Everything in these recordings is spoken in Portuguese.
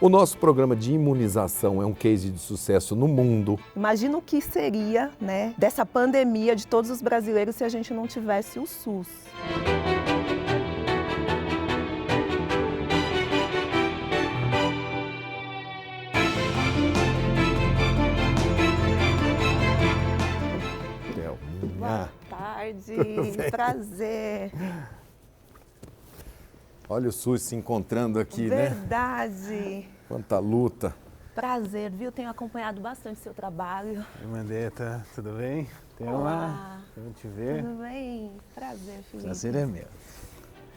O nosso programa de imunização é um case de sucesso no mundo. Imagina o que seria, né, dessa pandemia de todos os brasileiros se a gente não tivesse o SUS. Boa tarde, prazer. Olha o SUS se encontrando aqui, né? Verdade. Quanta luta. Prazer, viu? Tenho acompanhado bastante o seu trabalho. Oi, Mandetta, tudo bem? Olá. Vamos te ver. Tudo bem? Prazer, Felipe. Prazer é meu.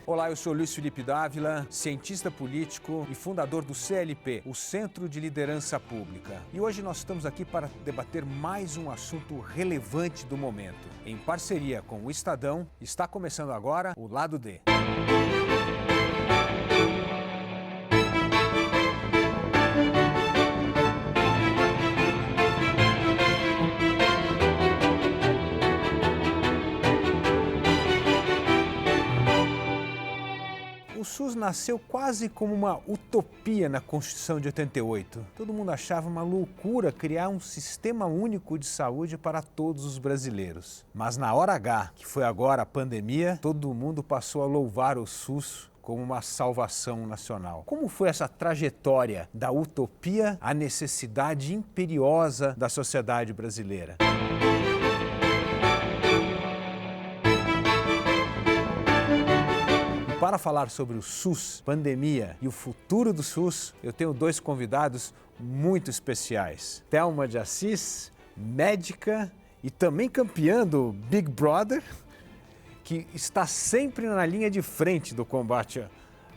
Olá, eu sou Luiz Felipe Dávila, cientista político e fundador do CLP, o Centro de Liderança Pública. E hoje nós estamos aqui para debater mais um assunto relevante do momento. Em parceria com o Estadão, está começando agora o Lado D. O SUS nasceu quase como uma utopia na Constituição de 88. Todo mundo achava uma loucura criar um sistema único de saúde para todos os brasileiros. Mas na hora H, que foi agora a pandemia, todo mundo passou a louvar o SUS como uma salvação nacional. Como foi essa trajetória da utopia à necessidade imperiosa da sociedade brasileira? Para falar sobre o SUS, pandemia e o futuro do SUS, eu tenho dois convidados muito especiais. Thelma de Assis, médica e também campeã do Big Brother, que está sempre na linha de frente do combate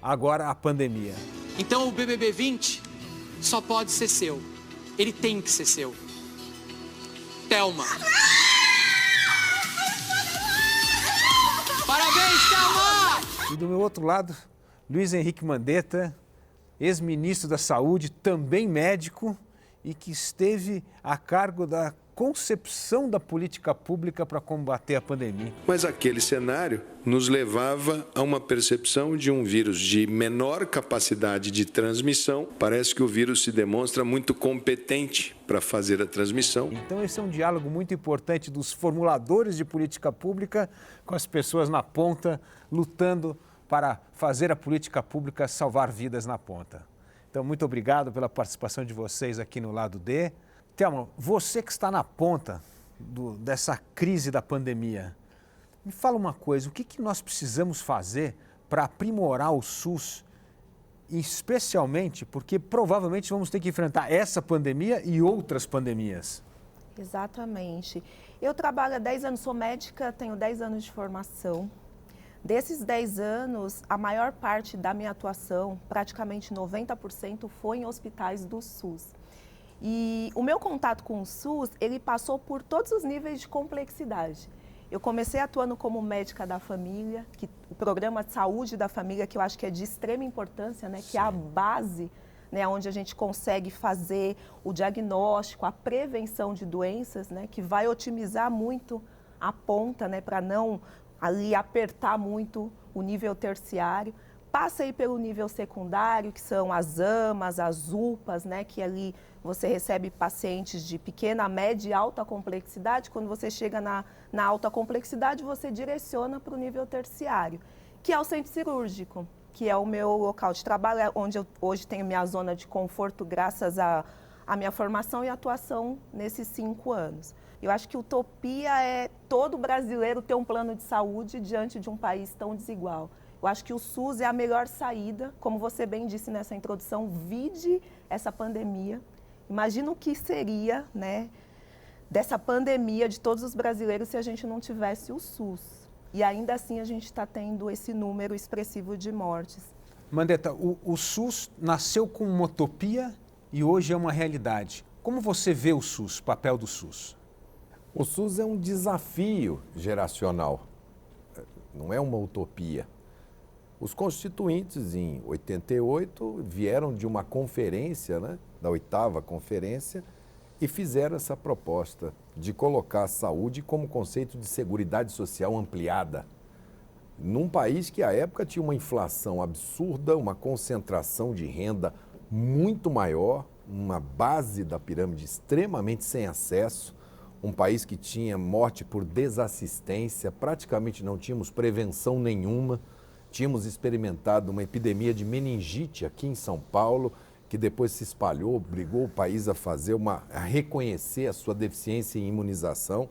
agora à pandemia. Então o BBB 20 só pode ser seu. Ele tem que ser seu. Thelma. Parabéns, Thelma! E do meu outro lado, Luiz Henrique Mandetta, ex-ministro da Saúde, também médico e que esteve a cargo da concepção da política pública para combater a pandemia. Mas aquele cenário nos levava a uma percepção de um vírus de menor capacidade de transmissão. Parece que o vírus se demonstra muito competente para fazer a transmissão. Então esse é um diálogo muito importante dos formuladores de política pública com as pessoas na ponta, lutando para fazer a política pública salvar vidas na ponta. Então, muito obrigado pela participação de vocês aqui no Lado D. Thelma, você que está na ponta dessa crise da pandemia, me fala uma coisa, o que nós precisamos fazer para aprimorar o SUS, especialmente porque provavelmente vamos ter que enfrentar essa pandemia e outras pandemias? Exatamente. Eu trabalho há 10 anos, sou médica, tenho 10 anos de formação. Desses 10 anos, a maior parte da minha atuação, praticamente 90%, foi em hospitais do SUS. E o meu contato com o SUS, ele passou por todos os níveis de complexidade. Eu comecei atuando como médica da família, o programa de saúde da família, que eu acho que é de extrema importância, né, que é a base, né, onde a gente consegue fazer o diagnóstico, a prevenção de doenças, né, que vai otimizar muito a ponta, né, para não ali apertar muito o nível terciário. Passei pelo nível secundário, que são as AMAs, as UPAs, né, que ali você recebe pacientes de pequena, média e alta complexidade. Quando você chega na alta complexidade, você direciona para o nível terciário, que é o centro cirúrgico, que é o meu local de trabalho, onde eu hoje tenho minha zona de conforto graças à minha formação e atuação nesses 5 anos. Eu acho que utopia é todo brasileiro ter um plano de saúde diante de um país tão desigual. Eu acho que o SUS é a melhor saída, como você bem disse nessa introdução, vide essa pandemia. Imagina o que seria, né, dessa pandemia de todos os brasileiros se a gente não tivesse o SUS. E ainda assim a gente está tendo esse número expressivo de mortes. Mandetta, o SUS nasceu como uma utopia e hoje é uma realidade. Como você vê o SUS, o papel do SUS? O SUS é um desafio geracional, não é uma utopia. Os constituintes, em 88, vieram de uma conferência, né, da 8ª conferência, e fizeram essa proposta de colocar a saúde como conceito de seguridade social ampliada, num país que, à época, tinha uma inflação absurda, uma concentração de renda muito maior, uma base da pirâmide extremamente sem acesso, um país que tinha morte por desassistência, praticamente não tínhamos prevenção nenhuma, tínhamos experimentado uma epidemia de meningite aqui em São Paulo, que depois se espalhou, obrigou o país a reconhecer a sua deficiência em imunização.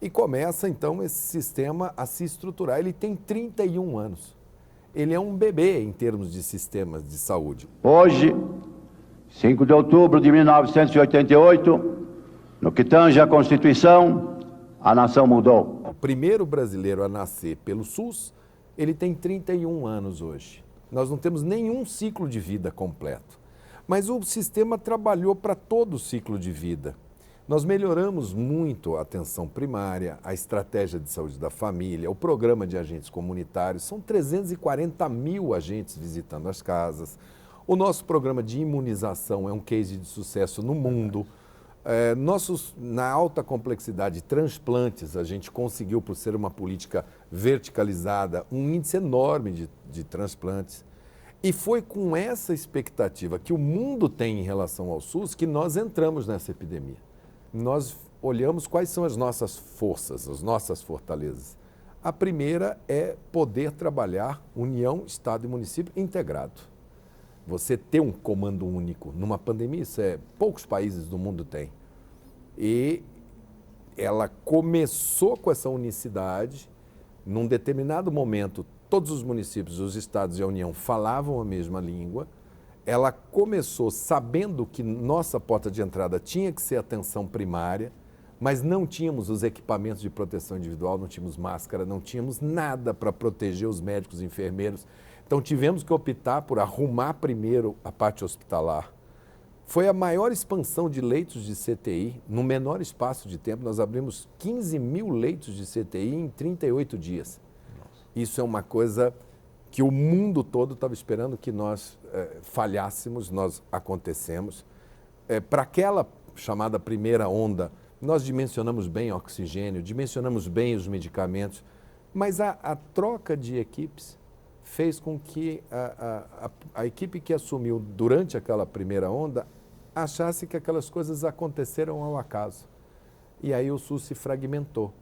E começa, então, esse sistema a se estruturar. Ele tem 31 anos. Ele é um bebê em termos de sistemas de saúde. Hoje, 5 de outubro de 1988, no que tange à Constituição, a nação mudou. O primeiro brasileiro a nascer pelo SUS, ele tem 31 anos hoje. Nós não temos nenhum ciclo de vida completo. Mas o sistema trabalhou para todo o ciclo de vida. Nós melhoramos muito a atenção primária, a estratégia de saúde da família, o programa de agentes comunitários. São 340 mil agentes visitando as casas. O nosso programa de imunização é um case de sucesso no mundo. Na alta complexidade, transplantes, a gente conseguiu, por ser uma política verticalizada, um índice enorme de transplantes. E foi com essa expectativa que o mundo tem em relação ao SUS que nós entramos nessa epidemia. Nós olhamos quais são as nossas forças, as nossas fortalezas. A primeira é poder trabalhar União, Estado e município integrado. Você ter um comando único numa pandemia, poucos países do mundo têm. E ela começou com essa unicidade. Num determinado momento, todos os municípios, os estados e a União falavam a mesma língua. Ela começou sabendo que nossa porta de entrada tinha que ser a atenção primária, mas não tínhamos os equipamentos de proteção individual, não tínhamos máscara, não tínhamos nada para proteger os médicos e enfermeiros. Então tivemos que optar por arrumar primeiro a parte hospitalar. Foi a maior expansão de leitos de CTI, no menor espaço de tempo. Nós abrimos 15 mil leitos de CTI em 38 dias. Isso é uma coisa que o mundo todo estava esperando que nós falhássemos, nós acontecemos. Para aquela chamada primeira onda, nós dimensionamos bem o oxigênio, dimensionamos bem os medicamentos, mas a troca de equipes fez com que a equipe que assumiu durante aquela primeira onda achasse que aquelas coisas aconteceram ao acaso. E aí o SUS se fragmentou.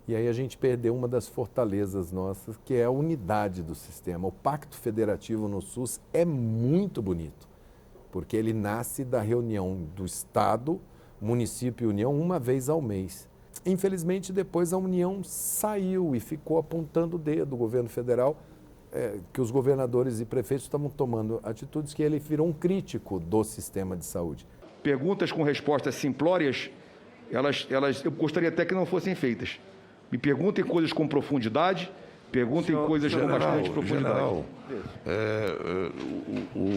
E aí a gente perdeu uma das fortalezas nossas, que é a unidade do sistema. O pacto federativo no SUS é muito bonito, porque ele nasce da reunião do Estado, município e União, uma vez ao mês. Infelizmente, depois a União saiu e ficou apontando o dedo, o governo federal, que os governadores e prefeitos estavam tomando atitudes que ele virou um crítico do sistema de saúde. Perguntas com respostas simplórias, eu gostaria até que não fossem feitas. Me perguntem coisas com profundidade, perguntem coisas com bastante profundidade. General,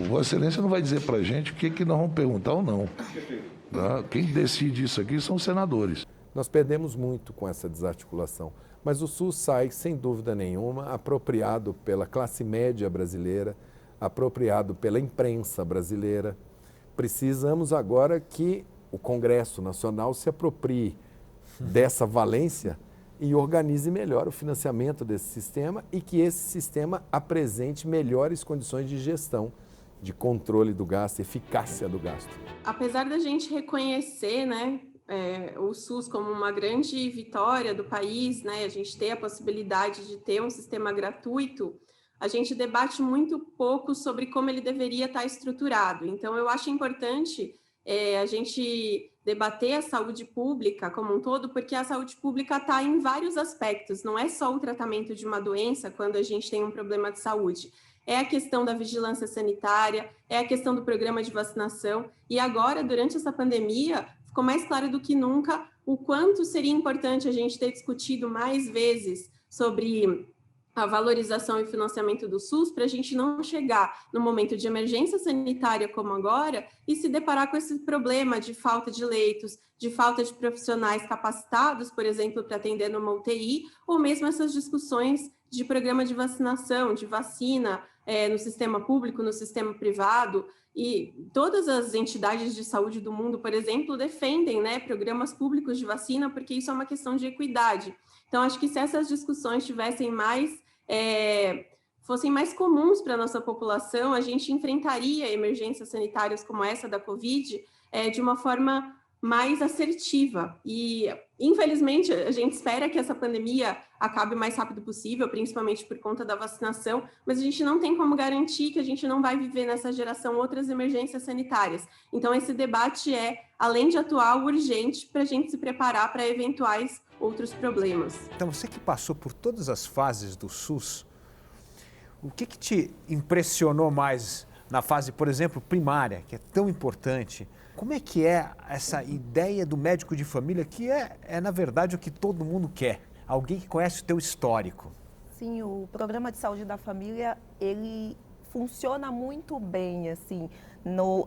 Vossa Excelência não vai dizer para a gente o que nós vamos perguntar ou não. Tá? Quem decide isso aqui são os senadores. Nós perdemos muito com essa desarticulação, mas o SUS sai, sem dúvida nenhuma, apropriado pela classe média brasileira, apropriado pela imprensa brasileira. Precisamos agora que o Congresso Nacional se aproprie dessa valência e organize melhor o financiamento desse sistema e que esse sistema apresente melhores condições de gestão, de controle do gasto, eficácia do gasto. Apesar da gente reconhecer, o SUS como uma grande vitória do país, a gente ter a possibilidade de ter um sistema gratuito, a gente debate muito pouco sobre como ele deveria estar estruturado. Então, eu acho importante a gente debater a saúde pública como um todo, porque a saúde pública está em vários aspectos, não é só o tratamento de uma doença quando a gente tem um problema de saúde. É a questão da vigilância sanitária, é a questão do programa de vacinação, e agora, durante essa pandemia, ficou mais claro do que nunca o quanto seria importante a gente ter discutido mais vezes sobre a valorização e financiamento do SUS, para a gente não chegar no momento de emergência sanitária como agora e se deparar com esse problema de falta de leitos, de falta de profissionais capacitados, por exemplo, para atender numa UTI, ou mesmo essas discussões de programa de vacinação, de vacina no sistema público, no sistema privado, e todas as entidades de saúde do mundo, por exemplo, defendem programas públicos de vacina, porque isso é uma questão de equidade. Então, acho que se essas discussões tivessem mais fossem mais comuns para a nossa população, a gente enfrentaria emergências sanitárias como essa da Covid de uma forma mais assertiva. E, infelizmente, a gente espera que essa pandemia acabe o mais rápido possível, principalmente por conta da vacinação, mas a gente não tem como garantir que a gente não vai viver nessa geração outras emergências sanitárias. Então, esse debate além de atuar, urgente para a gente se preparar para eventuais outros problemas. Então, você que passou por todas as fases do SUS, o que te impressionou mais na fase, por exemplo, primária, que é tão importante? Como é que é essa ideia do médico de família, que na verdade, o que todo mundo quer? Alguém que conhece o teu histórico. Sim, o programa de saúde da família, ele funciona muito bem, assim,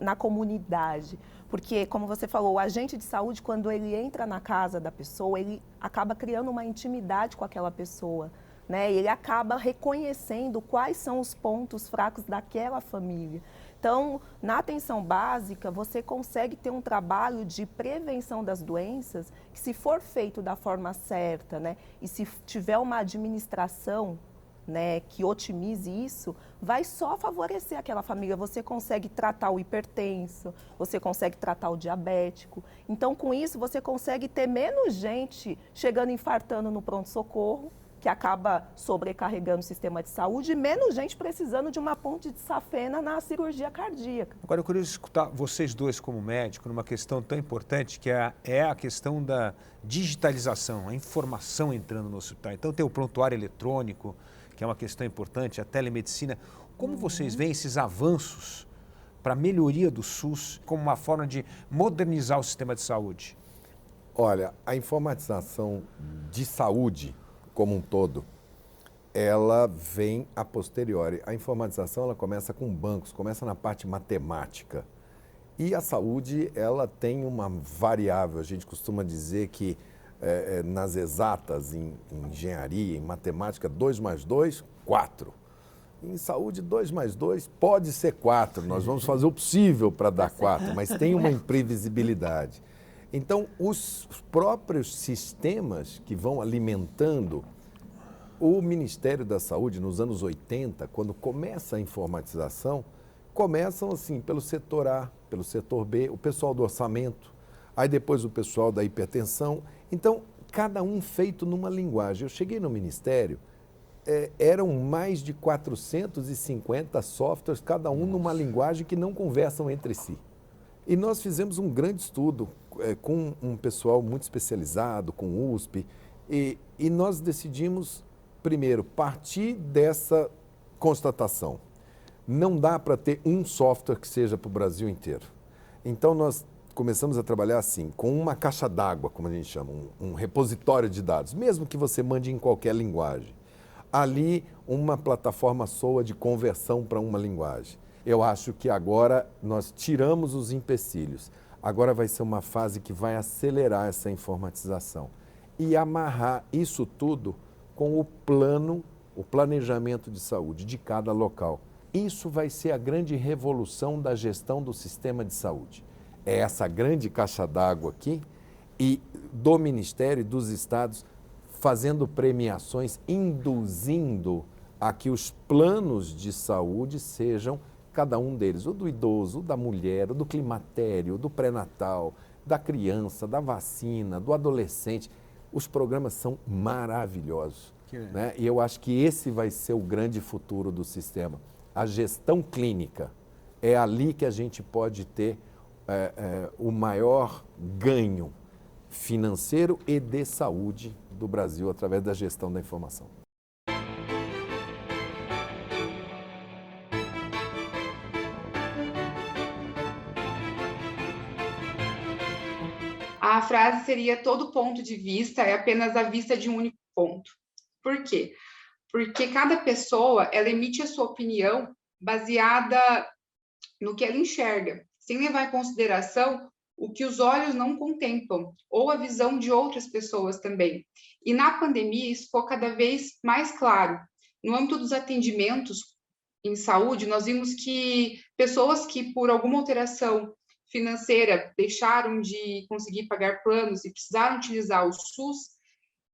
na comunidade. Porque, como você falou, o agente de saúde, quando ele entra na casa da pessoa, ele acaba criando uma intimidade com aquela pessoa, né? Ele acaba reconhecendo quais são os pontos fracos daquela família. Então, na atenção básica, você consegue ter um trabalho de prevenção das doenças que, se for feito da forma certa, né, e se tiver uma administração, né, que otimize isso, vai só favorecer aquela família. Você consegue tratar o hipertenso, você consegue tratar o diabético. Então, com isso, você consegue ter menos gente chegando infartando no pronto-socorro, que acaba sobrecarregando o sistema de saúde, e menos gente precisando de uma ponte de safena na cirurgia cardíaca. Agora, eu queria escutar vocês dois como médico numa questão tão importante, que é a questão da digitalização, a informação entrando no hospital. Então, tem o prontuário eletrônico, que é uma questão importante, a telemedicina. Como vocês veem esses avanços para a melhoria do SUS como uma forma de modernizar o sistema de saúde? Olha, a informatização de saúde como um todo, ela vem a posteriori. A informatização, ela começa com bancos, começa na parte matemática. E a saúde, ela tem uma variável. A gente costuma dizer que nas exatas, em engenharia, em matemática, 2 mais 2, 4. Em saúde, 2 mais 2 pode ser 4. Nós vamos fazer o possível para dar 4, mas tem uma imprevisibilidade. Então, os próprios sistemas que vão alimentando o Ministério da Saúde nos anos 80, quando começa a informatização, começam assim pelo setor A, pelo setor B, o pessoal do orçamento, aí depois o pessoal da hipertensão. Então, cada um feito numa linguagem. Eu cheguei no Ministério, eram mais de 450 softwares, cada um numa linguagem que não conversam entre si. E nós fizemos um grande estudo com um pessoal muito especializado, com o USP, e nós decidimos, primeiro, partir dessa constatação. Não dá para ter um software que seja para o Brasil inteiro. Então, nós começamos a trabalhar assim, com uma caixa d'água, como a gente chama, um repositório de dados, mesmo que você mande em qualquer linguagem. Ali, uma plataforma SOA de conversão para uma linguagem. Eu acho que agora nós tiramos os empecilhos. Agora vai ser uma fase que vai acelerar essa informatização e amarrar isso tudo com o planejamento de saúde de cada local. Isso vai ser a grande revolução da gestão do sistema de saúde. É essa grande caixa d'água aqui e do Ministério e dos Estados fazendo premiações, induzindo a que os planos de saúde sejam cada um deles, o do idoso, o da mulher, o do climatério, o do pré-natal, da criança, da vacina, do adolescente. Os programas são maravilhosos, né? E eu acho que esse vai ser o grande futuro do sistema. A gestão clínica, é ali que a gente pode ter o maior ganho financeiro e de saúde do Brasil através da gestão da informação. A frase seria: todo ponto de vista é apenas a vista de um único ponto. Por quê? Porque cada pessoa, ela emite a sua opinião baseada no que ela enxerga, sem levar em consideração o que os olhos não contemplam, ou a visão de outras pessoas também. E na pandemia, isso ficou cada vez mais claro. No âmbito dos atendimentos em saúde, nós vimos que pessoas que, por alguma alteração financeira, deixaram de conseguir pagar planos e precisaram utilizar o SUS,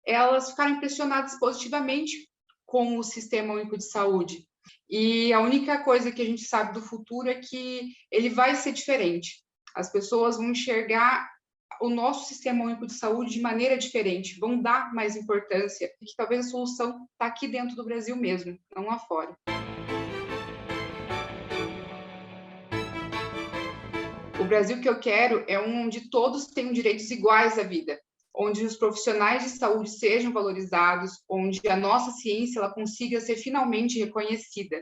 elas ficaram impressionadas positivamente com o Sistema Único de Saúde. E a única coisa que a gente sabe do futuro é que ele vai ser diferente. As pessoas vão enxergar o nosso sistema único de saúde de maneira diferente, vão dar mais importância, porque talvez a solução está aqui dentro do Brasil mesmo, não lá fora. O Brasil que eu quero é um onde todos tenham direitos iguais à vida, onde os profissionais de saúde sejam valorizados, onde a nossa ciência ela consiga ser finalmente reconhecida.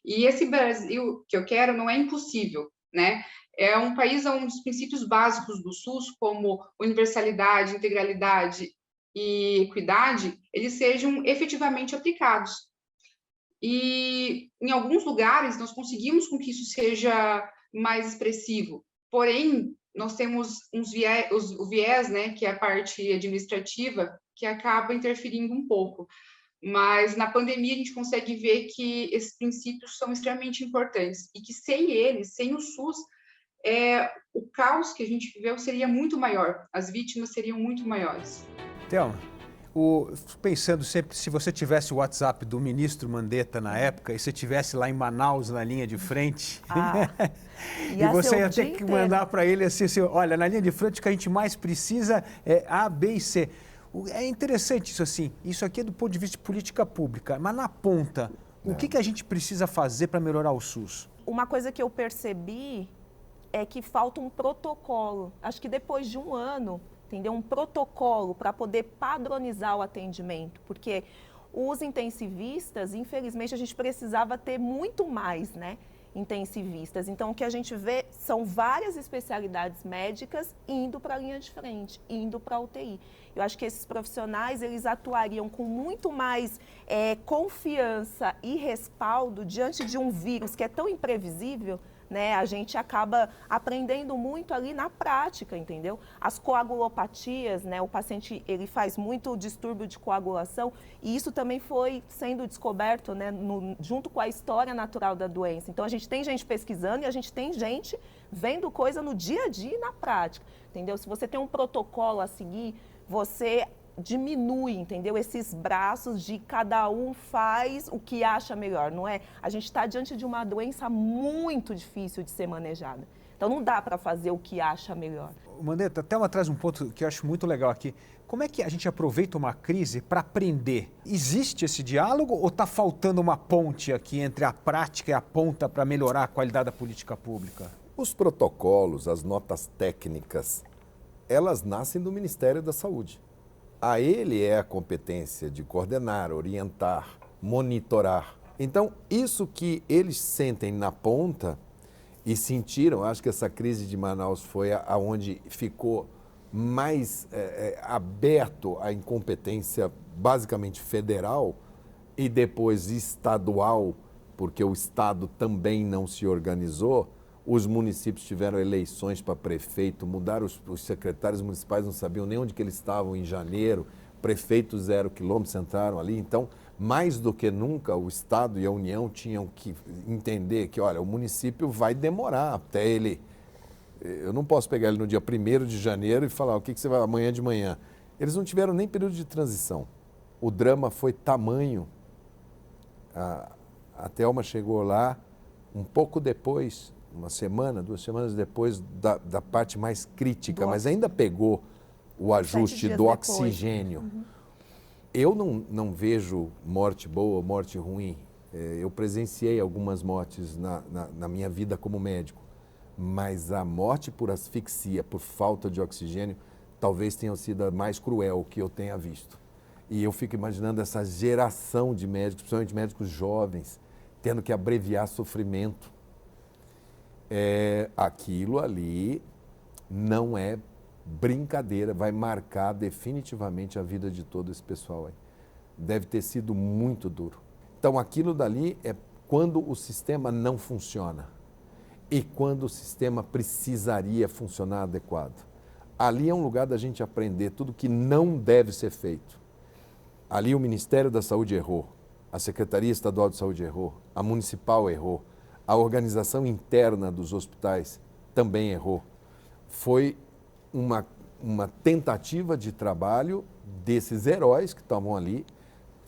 E esse Brasil que eu quero não é impossível, né? É um país onde os princípios básicos do SUS, como universalidade, integralidade e equidade, eles sejam efetivamente aplicados. E em alguns lugares nós conseguimos com que isso seja mais expressivo, porém nós temos o viés, né, que é a parte administrativa, que acaba interferindo um pouco. Mas na pandemia a gente consegue ver que esses princípios são extremamente importantes e que sem eles, sem o SUS, o caos que a gente viveu seria muito maior, as vítimas seriam muito maiores. Thelma, pensando sempre, se você tivesse o WhatsApp do ministro Mandetta na época e você estivesse lá em Manaus na linha de frente, e você ia ter que mandar para ele assim, olha, na linha de frente o que a gente mais precisa é A, B e C. É interessante isso assim, isso aqui é do ponto de vista de política pública, mas na ponta, o que a gente precisa fazer para melhorar o SUS? Uma coisa que eu percebi é que falta um protocolo. Acho que depois de um ano, entendeu? Um protocolo para poder padronizar o atendimento, porque os intensivistas, infelizmente, a gente precisava ter muito mais, né? Intensivistas. Então, o que a gente vê são várias especialidades médicas indo para a linha de frente, indo para a UTI. Eu acho que esses profissionais, eles atuariam com muito mais confiança e respaldo diante de um vírus que é tão imprevisível, né? A gente acaba aprendendo muito ali na prática, entendeu? As coagulopatias, né? O paciente, ele faz muito distúrbio de coagulação e isso também foi sendo descoberto, né? Junto com a história natural da doença. Então, a gente tem gente pesquisando e a gente tem gente vendo coisa no dia a dia e na prática, entendeu? Se você tem um protocolo a seguir, você diminui, entendeu? Esses braços de cada um faz o que acha melhor, não é? A gente está diante de uma doença muito difícil de ser manejada. Então, não dá para fazer o que acha melhor. Mandetta, até traz um ponto que eu acho muito legal aqui. Como é que a gente aproveita uma crise para aprender? Existe esse diálogo ou está faltando uma ponte aqui entre a prática e a ponta para melhorar a qualidade da política pública? Os protocolos, as notas técnicas, elas nascem do Ministério da Saúde. A ele é a competência de coordenar, orientar, monitorar. Então, isso que eles sentem na ponta e sentiram, acho que essa crise de Manaus foi aonde ficou mais aberto a incompetência basicamente federal e depois estadual, porque o Estado também não se organizou. Os municípios tiveram eleições para prefeito, mudaram os secretários municipais, não sabiam nem onde que eles estavam em janeiro, prefeitos 0 quilômetros entraram ali. Então, mais do que nunca, o Estado e a União tinham que entender que, olha, o município vai demorar até ele... Eu não posso pegar ele no dia 1º de janeiro e falar o que você vai amanhã de manhã. Eles não tiveram nem período de transição. O drama foi tamanho. A Thelma chegou lá um pouco depois... uma semana, 2 semanas depois da parte mais crítica, mas ainda pegou o ajuste do oxigênio. Uhum. Eu não vejo morte boa ou morte ruim. Eu presenciei algumas mortes na minha vida como médico, mas a morte por asfixia, por falta de oxigênio, talvez tenha sido a mais cruel que eu tenha visto. E eu fico imaginando essa geração de médicos, principalmente médicos jovens, tendo que abreviar sofrimento. Aquilo ali não é brincadeira, vai marcar definitivamente a vida de todo esse pessoal aí. Deve ter sido muito duro. Então, aquilo dali é quando o sistema não funciona e quando o sistema precisaria funcionar adequado. Ali é um lugar da gente aprender tudo que não deve ser feito. Ali o Ministério da Saúde errou, a Secretaria Estadual de Saúde errou, a Municipal errou, a organização interna dos hospitais também errou. Foi uma tentativa de trabalho desses heróis que estavam ali,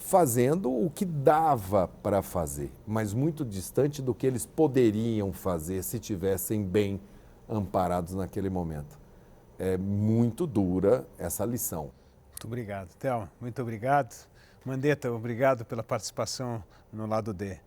fazendo o que dava para fazer, mas muito distante do que eles poderiam fazer se tivessem bem amparados naquele momento. É muito dura essa lição. Muito obrigado, Thelma. Muito obrigado. Mandetta, obrigado pela participação no Lado D.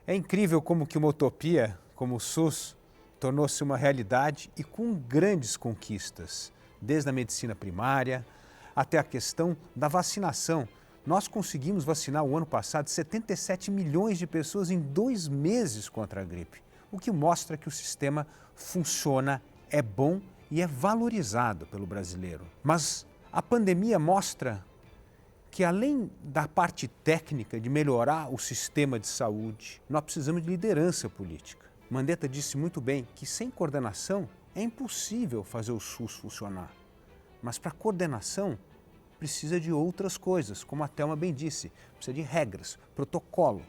É incrível como que uma utopia, como o SUS, tornou-se uma realidade e com grandes conquistas, desde a medicina primária até a questão da vacinação. Nós conseguimos vacinar o ano passado 77 milhões de pessoas em 2 meses contra a gripe, o que mostra que o sistema funciona, é bom e é valorizado pelo brasileiro. Mas a pandemia mostra que, além da parte técnica de melhorar o sistema de saúde, nós precisamos de liderança política. Mandetta disse muito bem que sem coordenação é impossível fazer o SUS funcionar. Mas para coordenação precisa de outras coisas, como a Thelma bem disse, precisa de regras, protocolo.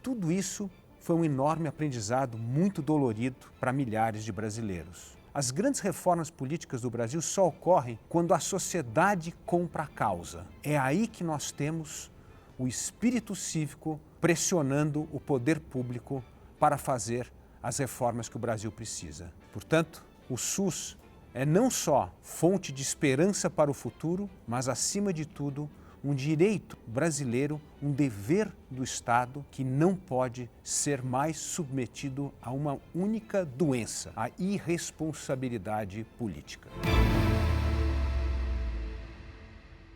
Tudo isso foi um enorme aprendizado muito dolorido para milhares de brasileiros. As grandes reformas políticas do Brasil só ocorrem quando a sociedade compra a causa. É aí que nós temos o espírito cívico pressionando o poder público para fazer as reformas que o Brasil precisa. Portanto, o SUS é não só fonte de esperança para o futuro, mas, acima de tudo, um direito brasileiro, um dever do Estado que não pode ser mais submetido a uma única doença, a irresponsabilidade política.